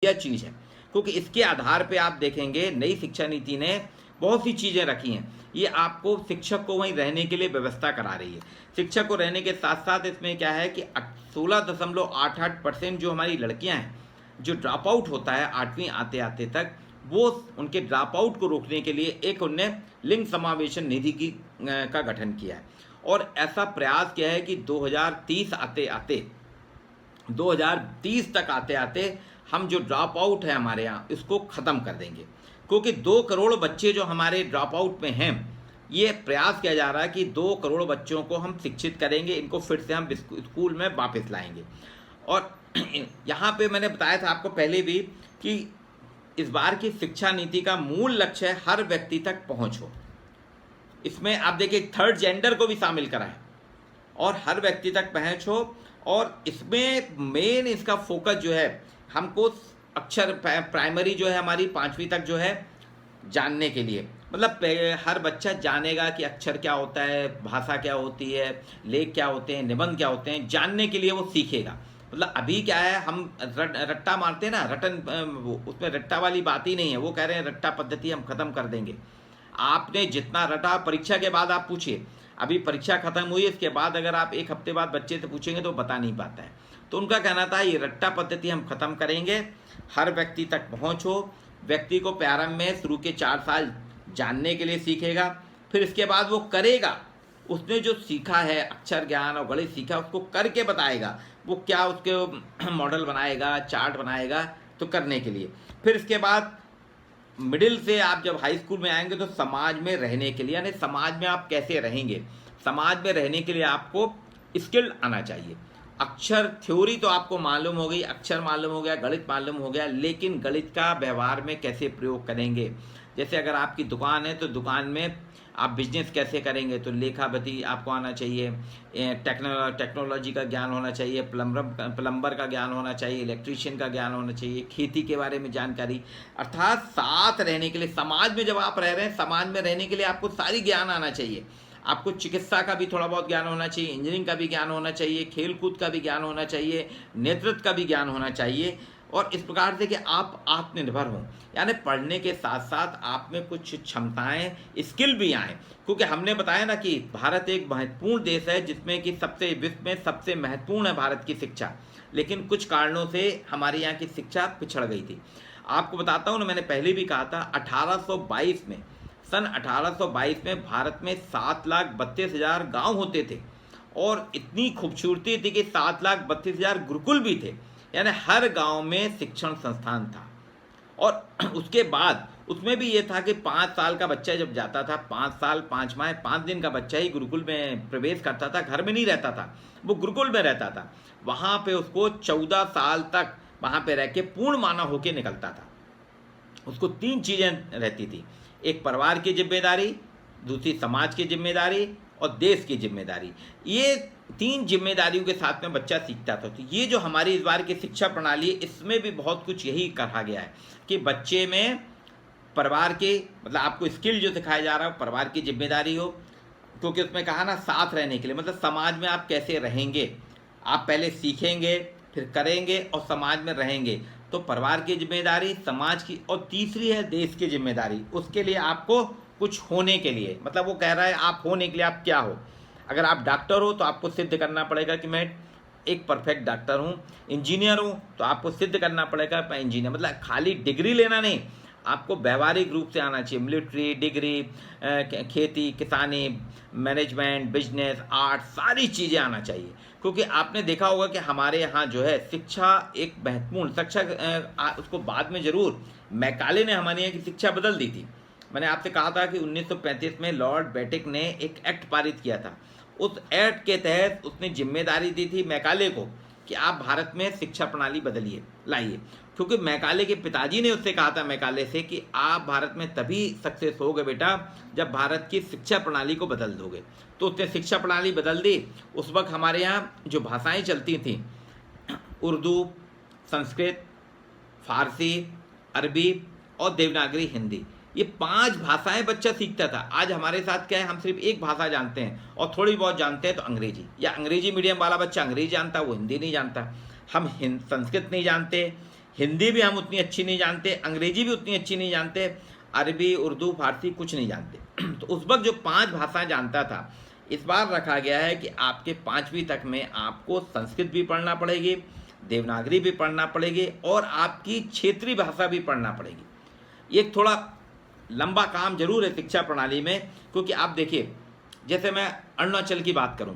यह चीज़ है, क्योंकि इसके आधार पे आप देखेंगे नई शिक्षा नीति ने बहुत सी चीज़ें रखी हैं। ये आपको शिक्षक को वहीं रहने के लिए व्यवस्था करा रही है। शिक्षक को रहने के साथ साथ इसमें क्या है कि 16.88% जो हमारी लड़कियां हैं, जो ड्रॉप आउट होता है 8वीं आते आते तक, वो उनके ड्रॉप आउट को रोकने के लिए एक उनने लिंग समावेशन निधि का गठन किया है। और ऐसा प्रयास किया है कि 2030 तक आते आते हम जो ड्रॉप आउट है हमारे यहाँ, इसको ख़त्म कर देंगे। क्योंकि 2 करोड़ बच्चे जो हमारे ड्रॉप आउट में हैं, ये प्रयास किया जा रहा है कि 2 करोड़ बच्चों को हम शिक्षित करेंगे, इनको फिर से हम स्कूल में वापस लाएंगे। और यहाँ पे मैंने बताया था आपको पहले भी कि इस बार की शिक्षा नीति का मूल लक्ष्य है हर व्यक्ति तक पहुँच हो। इसमें आप देखिए थर्ड जेंडर को भी शामिल कराएं और हर व्यक्ति तक पहुँच हो। और इसमें मेन इसका फोकस जो है, हमको अक्षर प्राइमरी जो है हमारी 5वीं तक जो है जानने के लिए, मतलब हर बच्चा जानेगा कि अक्षर क्या होता है, भाषा क्या होती है, लेख क्या होते हैं, निबंध क्या होते हैं, जानने के लिए वो सीखेगा। मतलब अभी क्या है, हम रट्टा मारते हैं ना, रटन, उसमें रट्टा वाली बात ही नहीं है। वो कह रहे हैं रट्टा पद्धति हम खत्म कर देंगे। आपने जितना रटा, परीक्षा के बाद आप पूछिए, अभी परीक्षा खत्म हुई, इसके बाद अगर आप 1 हफ्ते बाद बच्चे से पूछेंगे तो बता नहीं पाता है। तो उनका कहना था ये रट्टा पद्धति हम खत्म करेंगे, हर व्यक्ति तक पहुँच हो। व्यक्ति को प्रारंभ में शुरू के 4 साल जानने के लिए सीखेगा, फिर इसके बाद वो करेगा, उसने जो सीखा है अक्षर ज्ञान और गणित सीखा, उसको करके बताएगा। वो क्या उसके मॉडल बनाएगा, चार्ट बनाएगा, तो करने के लिए। फिर इसके बाद मिडिल से आप जब हाई स्कूल में आएंगे तो समाज में रहने के लिए, यानी समाज में आप कैसे रहेंगे, समाज में रहने के लिए आपको स्किल आना चाहिए। अक्षर थ्योरी तो आपको मालूम हो गई, अक्षर मालूम हो गया, गणित मालूम हो गया, लेकिन गणित का व्यवहार में कैसे प्रयोग करेंगे। जैसे अगर आपकी दुकान है तो दुकान में आप बिजनेस कैसे करेंगे, तो लेखाविधि आपको आना चाहिए, टेक्नोलॉजी का ज्ञान होना चाहिए, प्लम्बर का ज्ञान होना चाहिए, इलेक्ट्रीशियन का ज्ञान होना चाहिए, खेती के बारे में जानकारी। अर्थात साथ रहने के लिए, समाज में जब आप रह रहे हैं, समाज में रहने के लिए आपको सारी ज्ञान आना चाहिए। आपको चिकित्सा का भी थोड़ा बहुत ज्ञान होना चाहिए, इंजीनियरिंग का भी ज्ञान होना चाहिए, खेल कूद का भी ज्ञान होना चाहिए, नेतृत्व का भी ज्ञान होना चाहिए। और इस प्रकार से कि आप आत्मनिर्भर हों, यानी पढ़ने के साथ साथ आप में कुछ क्षमताएं, स्किल भी आएँ। क्योंकि हमने बताया ना कि भारत एक महत्वपूर्ण देश है, जिसमें कि विश्व में सबसे महत्वपूर्ण है भारत की शिक्षा, लेकिन कुछ कारणों से हमारे यहाँ की शिक्षा पिछड़ गई थी। आपको बताता हूँ ना, मैंने पहले भी कहा था, 1822 में, सन 1822 में भारत में 7,32,000 गाँव होते थे, और इतनी खूबसूरती थी कि 7,32,000 गुरुकुल भी थे, यानी हर गांव में शिक्षण संस्थान था। और उसके बाद उसमें भी ये था कि 5 साल का बच्चा जब जाता था, 5 साल 5 माह 5 दिन का बच्चा ही गुरुकुल में प्रवेश करता था, घर में नहीं रहता था, वो गुरुकुल में रहता था। वहाँ पे उसको 14 साल तक वहाँ पे रह के पूर्ण मानव होके निकलता था। उसको 3 चीज़ें रहती थी, एक परिवार की जिम्मेदारी, दूसरी समाज की जिम्मेदारी और देश की जिम्मेदारी। ये 3 जिम्मेदारियों के साथ में बच्चा सीखता था। तो ये जो हमारी इस बार की शिक्षा प्रणाली है, इसमें भी बहुत कुछ यही कहा गया है कि बच्चे में परिवार के, मतलब आपको स्किल जो सिखाया जा रहा है, परिवार की जिम्मेदारी हो। क्योंकि उसमें कहा ना, साथ रहने के लिए, मतलब समाज में आप कैसे रहेंगे, आप पहले सीखेंगे, फिर करेंगे और समाज में रहेंगे। तो परिवार की जिम्मेदारी, समाज की, और तीसरी है देश की जिम्मेदारी। उसके लिए आपको कुछ होने के लिए, मतलब वो कह रहा है आप होने के लिए आप क्या हो। अगर आप डॉक्टर हो तो आपको सिद्ध करना पड़ेगा कि मैं एक परफेक्ट डॉक्टर हूँ। इंजीनियर हूँ तो आपको सिद्ध करना पड़ेगा मैं इंजीनियर, मतलब खाली डिग्री लेना नहीं, आपको व्यवहारिक रूप से आना चाहिए। मिलिट्री डिग्री, खेती किसानी, मैनेजमेंट, बिजनेस, आर्ट, सारी चीज़ें आना चाहिए। क्योंकि आपने देखा होगा कि हमारे यहाँ जो है शिक्षा एक महत्वपूर्ण शिक्षा, उसको बाद में ज़रूर मैकाले ने हमारे यहाँ की शिक्षा बदल दी थी। मैंने आपसे कहा था कि 1935 में लॉर्ड बेटिक ने एक एक्ट पारित किया था। उस एक्ट के तहत उसने जिम्मेदारी दी थी मैकाले को कि आप भारत में शिक्षा प्रणाली बदलिए, लाइए। क्योंकि मैकाले के पिताजी ने उससे कहा था, मैकाले से, कि आप भारत में तभी सक्सेस होगे बेटा जब भारत की शिक्षा प्रणाली को बदल दोगे। तो उसने शिक्षा प्रणाली बदल दी। उस वक्त हमारे यहाँ जो भाषाएं चलती थीं, उर्दू, संस्कृत, फारसी, अरबी और देवनागरी हिंदी, ये 5 भाषाएं बच्चा सीखता था। आज हमारे साथ क्या है, हम सिर्फ एक भाषा जानते हैं और थोड़ी बहुत जानते हैं तो अंग्रेजी, या अंग्रेजी मीडियम वाला बच्चा अंग्रेजी जानता, वो हिंदी नहीं जानता। हम संस्कृत नहीं जानते, हिंदी भी हम उतनी अच्छी नहीं जानते, अंग्रेजी भी उतनी अच्छी नहीं जानते, अरबी, उर्दू, फारसी कुछ नहीं जानते। तो उस वक्त जो 5 भाषाएं जानता था, इस बार रखा गया है कि आपके 5वीं तक में आपको संस्कृत भी पढ़ना पड़ेगी, देवनागरी भी पढ़ना पड़ेगी और आपकी क्षेत्रीय भाषा भी पढ़ना पड़ेगी। ये थोड़ा लंबा काम जरूर है शिक्षा प्रणाली में, क्योंकि आप देखिए, जैसे मैं अरुणाचल की बात करूं,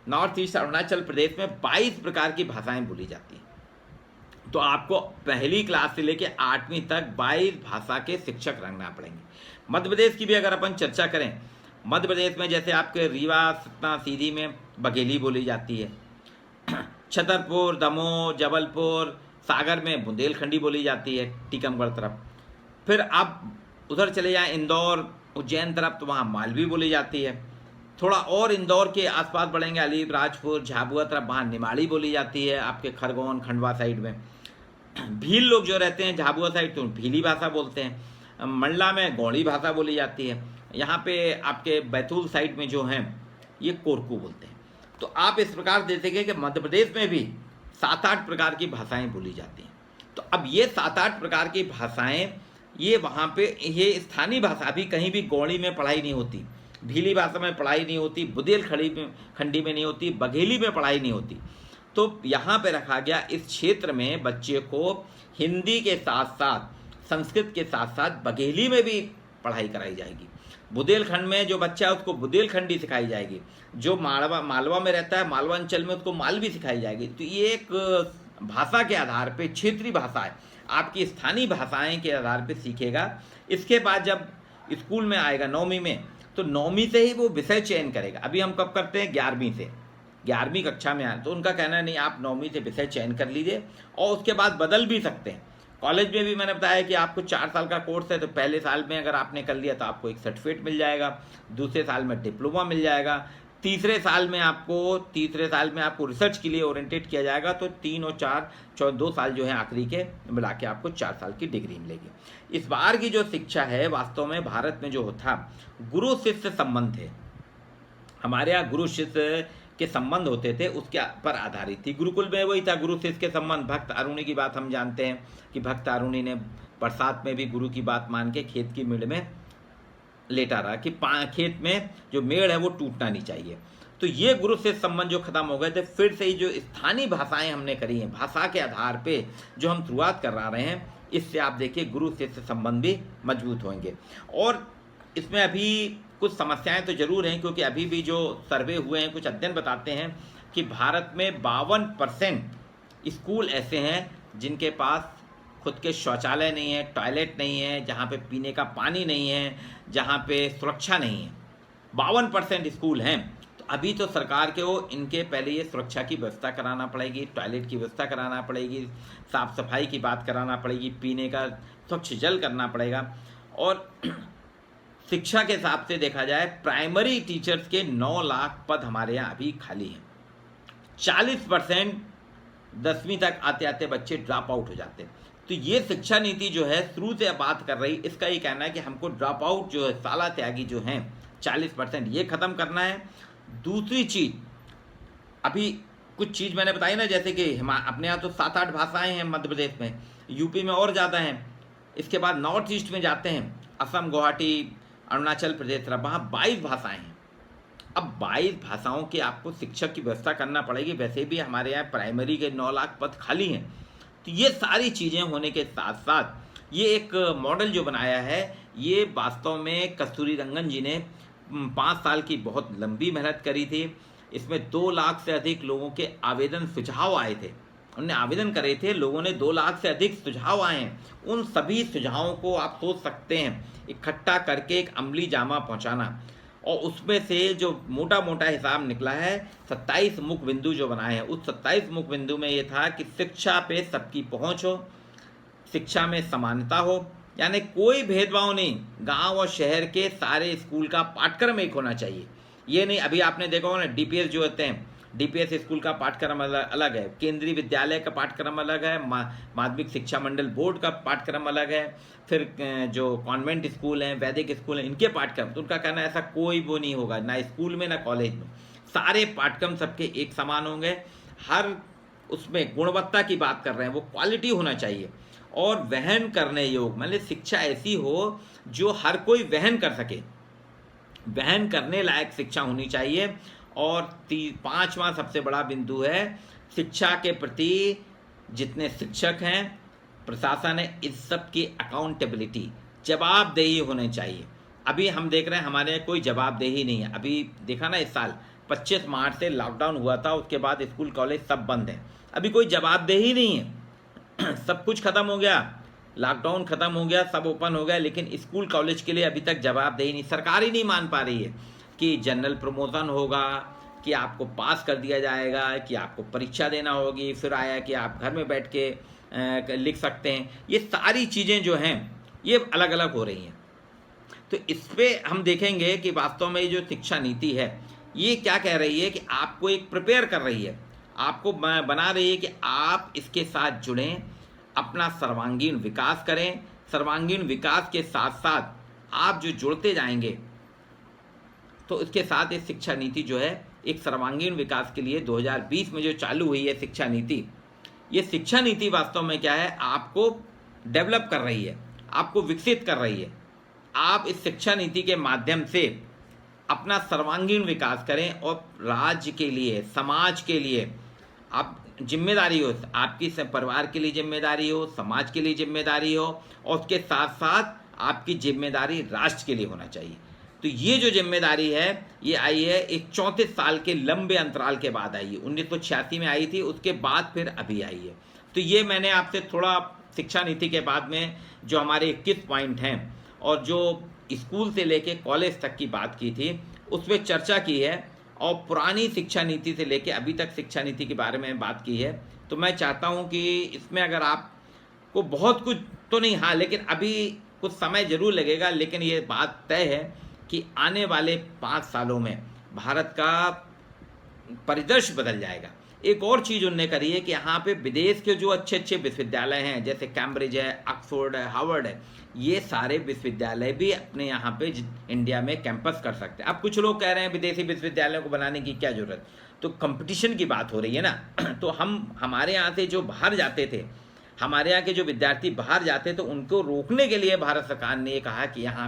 नॉर्थ ईस्ट अरुणाचल प्रदेश में 22 प्रकार की भाषाएं बोली जाती हैं। तो आपको पहली क्लास से लेकर 8वीं तक 22 भाषा के शिक्षक रखना पड़ेंगे। मध्य प्रदेश की भी अगर अपन चर्चा करें, मध्य प्रदेश में जैसे आपके रीवा, सतना, सीधी में बघेली बोली जाती है, छतरपुर, दमोह, जबलपुर, सागर में बुंदेलखंडी बोली जाती है, टीकमगढ़ तरफ। फिर आप उधर चले जाएं इंदौर, उज्जैन तरफ, तो वहाँ मालवी बोली जाती है। थोड़ा और इंदौर के आसपास बढ़ेंगे, अलीराजपुर, झाबुआ तरफ, वहाँ निमाड़ी बोली जाती है, आपके खरगोन, खंडवा साइड में। भील लोग जो रहते हैं झाबुआ साइड, तो भीली भाषा बोलते हैं। मंडला में गौड़ी भाषा बोली जाती है। यहाँ पे आपके बैतूल साइड में जो हैं, ये कोरकू बोलते हैं। तो आप इस प्रकार देखेंगे कि मध्य प्रदेश में भी 7-8 प्रकार की भाषाएं बोली जाती हैं। तो अब ये 7-8 प्रकार की भाषाएं, ये वहाँ पे, ये स्थानीय भाषा भी कहीं भी गौड़ी में पढ़ाई नहीं होती, भीली भाषा में पढ़ाई नहीं होती, बुंदेलखंडी में नहीं होती, बघेली में पढ़ाई नहीं होती। तो यहाँ पे रखा गया, इस क्षेत्र में बच्चे को हिंदी के साथ साथ संस्कृत के साथ साथ बघेली में भी पढ़ाई कराई जाएगी। बुंदेलखंड में जो बच्चा है उसको बुंदेलखंडी सिखाई जाएगी, जो मालवा में रहता है, मालवा अंचल में, उसको मालवी सिखाई जाएगी। तो ये एक भाषा के आधार पे, क्षेत्रीय भाषा है, आपकी स्थानीय भाषाएं के आधार पे सीखेगा। इसके बाद जब स्कूल में आएगा 9वीं में, तो 9वीं से ही वो विषय चयन करेगा। अभी हम कब करते हैं, 11वीं से, 11वीं कक्षा में आए तो उनका कहना है नहीं, आप 9वीं से विषय चयन कर लीजिए और उसके बाद बदल भी सकते हैं। कॉलेज में भी मैंने बताया कि आपको 4 साल का कोर्स है, तो पहले साल में अगर आपने कर लिया तो आपको एक सर्टिफिकेट मिल जाएगा, दूसरे साल में डिप्लोमा मिल जाएगा, तीसरे साल में आपको रिसर्च के लिए ओरिएंटेड किया जाएगा। तो 3 और 4 2 साल जो है आखिरी के मिला के आपको 4 साल की डिग्री मिलेगी। इस बार की जो शिक्षा है, वास्तव में भारत में जो था, गुरु शिष्य संबंध है। हमारे यहाँ गुरु शिष्य के संबंध होते थे, उसके पर आधारित थी। गुरुकुल में वही था, गुरु शिष्य के संबंध। भक्त अरुणी की बात हम जानते हैं कि भक्त अरुणी ने बरसात में भी गुरु की बात मान के खेत की मेड़ में लेटा रहा कि खेत में जो मेड़ है वो टूटना नहीं चाहिए। तो ये गुरु शिष्य संबंध जो खत्म हो गए थे, फिर से ही जो स्थानीय भाषाएं हमने करी हैं, भाषा के आधार पे जो हम शुरुआत कर रहे हैं, इससे आप देखिए गुरु शिष्य संबंध भी मजबूत होंगे। और इसमें अभी कुछ समस्याएं तो जरूर हैं, क्योंकि अभी भी जो सर्वे हुए हैं, कुछ अध्ययन बताते हैं कि भारत में 52% स्कूल ऐसे हैं जिनके पास खुद के शौचालय नहीं है, टॉयलेट नहीं है, जहाँ पे पीने का पानी नहीं है, जहाँ पे सुरक्षा नहीं है। 52% स्कूल हैं। तो अभी तो सरकार के वो इनके पहले ये सुरक्षा की व्यवस्था कराना पड़ेगी, टॉयलेट की व्यवस्था कराना पड़ेगी, साफ़ सफाई की बात कराना पड़ेगी, पीने का स्वच्छ जल करना पड़ेगा। और शिक्षा के हिसाब से देखा जाए, प्राइमरी टीचर्स के 9 लाख पद हमारे यहाँ अभी खाली हैं। 40% 10वीं तक आते आते बच्चे ड्रॉप आउट हो जाते हैं। तो ये शिक्षा नीति जो है शुरू से बात कर रही, इसका ये कहना है कि हमको ड्रॉप आउट जो है, साला त्यागी जो हैं 40%, ये ख़त्म करना है। दूसरी चीज़, अभी कुछ चीज़ मैंने बताई ना, जैसे कि अपने यहाँ तो 7-8 भाषाएं हैं मध्य प्रदेश में, यूपी में और ज़्यादा हैं। इसके बाद नॉर्थ ईस्ट में जाते हैं, असम, गुवाहाटी, अरुणाचल प्रदेश तरफ, वहाँ 22 भाषाएं हैं। अब 22 भाषाओं की आपको शिक्षक की व्यवस्था करना पड़ेगी। वैसे भी हमारे यहाँ प्राइमरी के 9 लाख पद खाली हैं। तो ये सारी चीज़ें होने के साथ साथ ये एक मॉडल जो बनाया है, ये वास्तव में कस्तूरी रंगन जी ने 5 साल की बहुत लंबी मेहनत करी थी। इसमें 2 लाख से अधिक लोगों के आवेदन, सुझाव आए थे। उन्होंने आवेदन करे थे, लोगों ने 2 लाख से अधिक सुझाव आए हैं। उन सभी सुझावों को आप सोच सकते हैं इकट्ठा करके एक अमली जामा पहुंचाना, और उसमें से जो मोटा मोटा हिसाब निकला है, 27 मुख्य बिंदु जो बनाए हैं, उस 27 मुख्य बिंदु में ये था कि शिक्षा पे सबकी पहुंच हो, शिक्षा में समानता हो, यानी कोई भेदभाव नहीं, गांव और शहर के सारे स्कूल का पाठ्यक्रम एक होना चाहिए। ये नहीं, अभी आपने देखा हो ना, डीपीएस जो होते हैं, डीपीएस स्कूल का पाठ्यक्रम अलग है, केंद्रीय विद्यालय का पाठ्यक्रम अलग है, माध्यमिक शिक्षा मंडल बोर्ड का पाठ्यक्रम अलग है, फिर जो कॉन्वेंट स्कूल हैं, वैदिक स्कूल हैं, इनके पाठ्यक्रम। तो उनका कहना है ऐसा कोई वो नहीं होगा, ना स्कूल में ना कॉलेज में, सारे पाठ्यक्रम सबके एक समान होंगे। हर उसमें गुणवत्ता की बात कर रहे हैं, वो क्वालिटी होना चाहिए। और वहन करने योग, मतलब शिक्षा ऐसी हो जो हर कोई वहन कर सके, वहन करने लायक शिक्षा होनी चाहिए। और पांचवा सबसे बड़ा बिंदु है शिक्षा के प्रति जितने शिक्षक हैं, प्रशासन है, इस सब की अकाउंटेबिलिटी, जवाबदेही होनी चाहिए। अभी हम देख रहे हैं हमारे यहाँ कोई जवाबदेही नहीं है। अभी देखा ना, इस साल 25 मार्च से लॉकडाउन हुआ था, उसके बाद स्कूल कॉलेज सब बंद हैं, अभी कोई जवाबदेही नहीं है। सब कुछ खत्म हो गया, लॉकडाउन खत्म हो गया, सब ओपन हो गया, लेकिन स्कूल कॉलेज के लिए अभी तक जवाबदेही नहीं, सरकार ही नहीं मान पा रही है कि जनरल प्रमोशन होगा, कि आपको पास कर दिया जाएगा, कि आपको परीक्षा देना होगी, फिर आया कि आप घर में बैठ के लिख सकते हैं। ये सारी चीज़ें जो हैं ये अलग अलग हो रही हैं। तो इस पर हम देखेंगे कि वास्तव में ये जो शिक्षा नीति है ये क्या कह रही है, कि आपको एक प्रिपेयर कर रही है, आपको बना रही है कि आप इसके साथ जुड़ें, अपना सर्वांगीण विकास करें। सर्वांगीण विकास के साथ साथ आप जो जुड़ते जाएंगे, तो इसके साथ ये शिक्षा नीति जो है एक सर्वांगीण विकास के लिए 2020 में जो चालू हुई है शिक्षा नीति, ये शिक्षा नीति वास्तव में क्या है, आपको डेवलप कर रही है, आपको विकसित कर रही है। आप इस शिक्षा नीति के माध्यम से अपना सर्वांगीण विकास करें और राज्य के लिए, समाज के लिए आप जिम्मेदारी हो, आपकी परिवार के लिए जिम्मेदारी हो, समाज के लिए जिम्मेदारी हो, और उसके साथ साथ आपकी जिम्मेदारी राष्ट्र के लिए होना चाहिए। तो ये जो जिम्मेदारी है ये आई है एक 34 साल के लंबे अंतराल के बाद आई है। 1986 में आई थी, उसके बाद फिर अभी आई है। तो ये मैंने आपसे थोड़ा शिक्षा नीति के बाद में जो हमारे 21 पॉइंट हैं और जो स्कूल से लेके कॉलेज तक की बात की थी उस पर चर्चा की है, और पुरानी शिक्षा नीति से लेके अभी तक शिक्षा नीति के बारे में बात की है। तो मैं चाहता हूँ कि इसमें अगर आपको बहुत कुछ तो नहीं, हाँ, लेकिन अभी कुछ समय ज़रूर लगेगा, लेकिन ये बात तय है कि आने वाले 5 सालों में भारत का परिदृश्य बदल जाएगा। एक और चीज़ उन्होंने करी है कि यहाँ पे विदेश के जो अच्छे अच्छे विश्वविद्यालय हैं, जैसे कैम्ब्रिज है, ऑक्सफोर्ड है, हार्वर्ड है, ये सारे विश्वविद्यालय भी अपने यहाँ पे इंडिया में कैंपस कर सकते हैं। अब कुछ लोग कह रहे हैं विदेशी विश्वविद्यालयों को बनाने की क्या ज़रूरत, तो कंपटीशन की बात हो रही है ना। तो हमारे यहाँ से जो बाहर जाते थे, हमारे यहाँ के जो विद्यार्थी बाहर जाते थे, उनको रोकने के लिए भारत सरकार ने ये कहा कि यहाँ